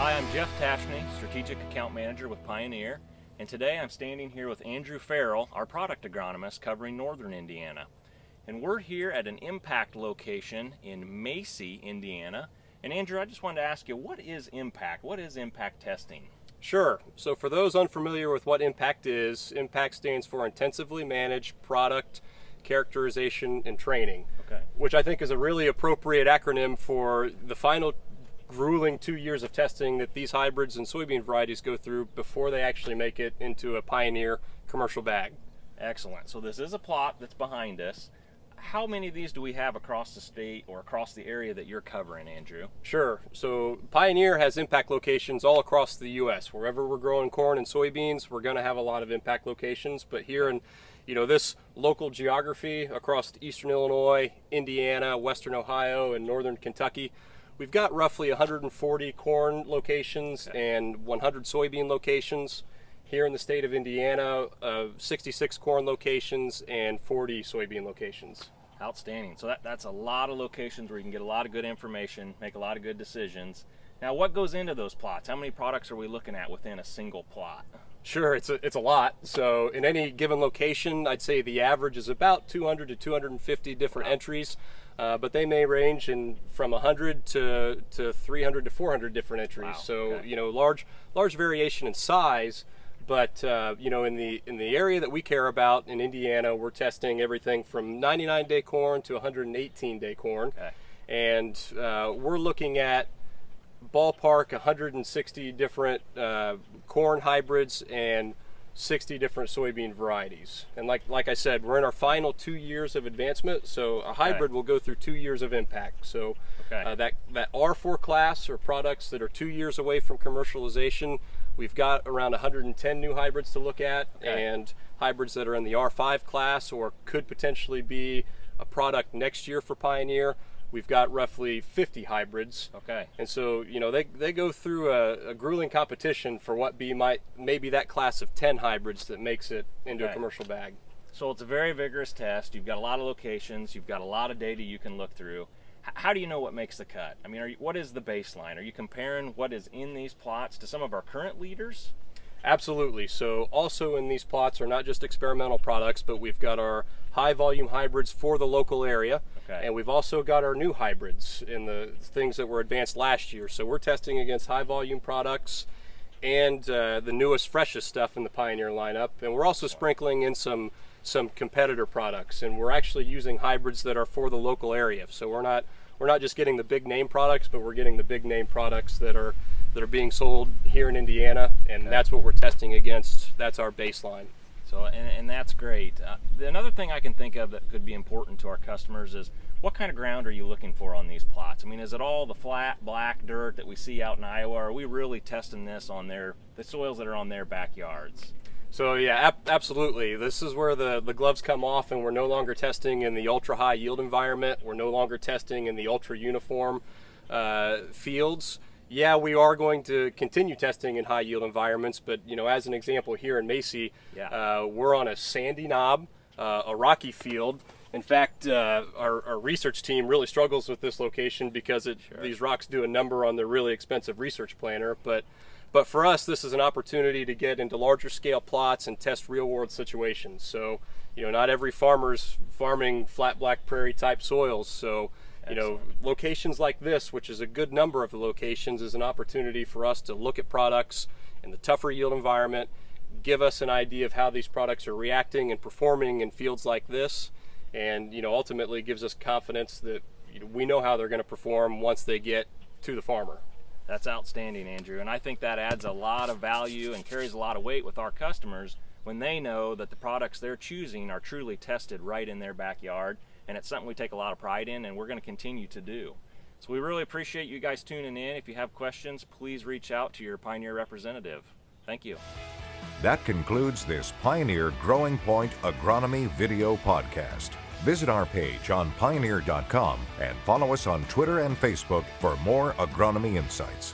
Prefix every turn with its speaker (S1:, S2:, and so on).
S1: Hi, I'm Jeff Tacheny, Strategic Account Manager with Pioneer, and today I'm standing here with Andrew Ferrel, our product agronomist covering northern Indiana. And we're here at an impact location in Macy, Indiana. And Andrew, I just wanted to ask you, what is impact? What is impact testing?
S2: Sure. So for those unfamiliar with what impact is, impact stands for Intensively Managed Product Characterization and Training, which I think is a really appropriate acronym for the final grueling 2 years of testing that these hybrids and soybean varieties go through before they actually make it into a Pioneer commercial bag.
S1: Excellent. So this is a plot that's behind us. How many of these do we have across the state or across the area that you're covering, Andrew?
S2: Sure. So Pioneer has impact locations all across the U.S. Wherever we're growing corn and soybeans, we're going to have a lot of impact locations. But here in this local geography across eastern Illinois, Indiana, western Ohio, and northern Kentucky, we've got roughly 140 corn locations and 100 soybean locations. Here in the state of Indiana, 66 corn locations and 40 soybean locations.
S1: Outstanding. So that's a lot of locations where you can get a lot of good information, make a lot of good decisions. Now, what goes into those plots? How many products are we looking at within a single plot?
S2: Sure, it's a lot. So in any given location, I'd say the average is about 200 to 250 different entries. But they may range from 100 to 300 to 400 different entries.
S1: Wow.
S2: So large variation in size. But in the area that we care about in Indiana, we're testing everything from 99-day corn to 118-day corn, and we're looking at ballpark 160 different corn hybrids and 60 different soybean varieties. And like I said, we're in our final 2 years of advancement, so a hybrid will go through 2 years of impact. So that R4 class, or products that are 2 years away from commercialization, we've got around 110 new hybrids to look at, and hybrids that are in the R5 class or could potentially be a product next year for Pioneer, we've got roughly 50 hybrids. And so, they go through a grueling competition for what maybe that class of 10 hybrids that makes it into a commercial bag.
S1: So it's a very vigorous test. You've got a lot of locations. You've got a lot of data you can look through. How do you know what makes the cut? I mean, what is the baseline? Are you comparing what is in these plots to some of our current leaders?
S2: Absolutely. So also in these plots are not just experimental products, but we've got our high volume hybrids for the local area. And we've also got our new hybrids in the things that were advanced last year. So we're testing against high volume products and the newest, freshest stuff in the Pioneer lineup. And we're also sprinkling in some competitor products, and we're actually using hybrids that are for the local area. So we're not just getting the big name products, but we're getting the big name products that are being sold here in Indiana, and that's what we're testing against. That's our baseline.
S1: So, and that's great. Another thing I can think of that could be important to our customers is, what kind of ground are you looking for on these plots? I mean, is it all the flat, black dirt that we see out in Iowa? Or are we really testing this on the soils that are on their backyards?
S2: So yeah, absolutely. This is where the gloves come off, and we're no longer testing in the ultra high yield environment. We're no longer testing in the ultra uniform fields. Yeah, we are going to continue testing in high yield environments, but as an example here in Macy, we're on a sandy knob, a rocky field. In fact, our research team really struggles with this location because these rocks do a number on their really expensive research planner. But for us, this is an opportunity to get into larger scale plots and test real world situations. So, not every farmer's farming flat black prairie type soils. So, locations like this, which is a good number of the locations, is an opportunity for us to look at products in the tougher yield environment, give us an idea of how these products are reacting and performing in fields like this, and ultimately gives us confidence that we know how they're going to perform once they get to the farmer.
S1: That's outstanding, Andrew, and I think that adds a lot of value and carries a lot of weight with our customers when they know that the products they're choosing are truly tested right in their backyard, and it's something we take a lot of pride in, and we're going to continue to do. So we really appreciate you guys tuning in. If you have questions, please reach out to your Pioneer representative. Thank you.
S3: That concludes this Pioneer Growing Point Agronomy video podcast. Visit our page on pioneer.com and follow us on Twitter and Facebook for more agronomy insights.